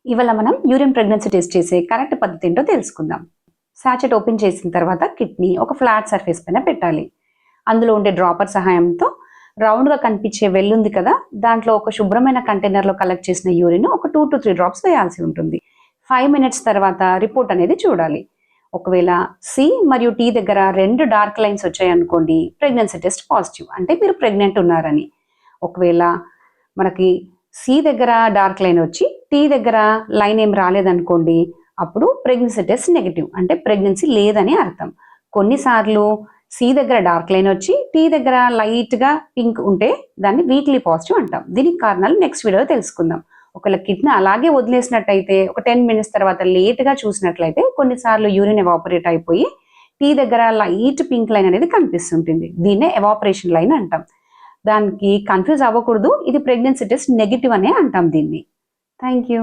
ఇవాళ మనం urine pregnancy test చేసే కరెక్ట్ పద్ధతి ఏంటో తెలుసుకుందాం. సాచెట్ ఓపెన్ చేసిన తర్వాత కిడ్నీ ఒక ఫ్లాట్ సర్ఫేస్ పైన పెట్టాలి. అందులో ఉండే డ్రాపర్ సహాయంతో రౌండ్గా కనిపించే వెల్ ఉంది కదా, దాంట్లో ఒక శుభ్రమైన కంటైనర్లో కలెక్ట్ చేసిన యూరిన్ ఒక 2 to 3 డ్రాప్స్ వేయాల్సి ఉంటుంది. 5 minutes తర్వాత రిపోర్ట్ అనేది చూడాలి. ఒకవేళ సి మరియు టీ దగ్గర 2 డార్క్ లైన్స్ వచ్చాయనుకోండి, ప్రెగ్నెన్సీ టెస్ట్ పాజిటివ్, అంటే మీరు ప్రెగ్నెంట్ ఉన్నారని. ఒకవేళ మనకి సి దగ్గర డార్క్ లైన్ వచ్చి టీ దగ్గర లైన్ ఏం రాలేదనుకోండి, అప్పుడు ప్రెగ్నెన్సీ టెస్ట్ నెగిటివ్, అంటే ప్రెగ్నెన్సీ లేదని అర్థం. కొన్నిసార్లు సి దగ్గర డార్క్ లైన్ వచ్చి టీ దగ్గర లైట్గా పింక్ ఉంటే దాన్ని వీక్లీ పాజిటివ్ అంటాం. దీనికి కారణాలు నెక్స్ట్ వీడియోలో తెలుసుకుందాం. ఒకవేళ కిడ్నీ అలాగే వదిలేసినట్టయితే ఒక 10 minutes తర్వాత లేట్గా చూసినట్లయితే కొన్నిసార్లు యూరిన్ ఎవాపరేట్ అయిపోయి టీ దగ్గర లైట్ పింక్ లైన్ అనేది కనిపిస్తుంటుంది. దీన్నే ఎవాపరేషన్ లైన్ అంటాం. దానికి కన్ఫ్యూజ్ అవ్వకూడదు, ఇది ప్రెగ్నెన్సీ టెస్ట్ నెగిటివ్ అనే అంటాం దీన్ని. Thank you.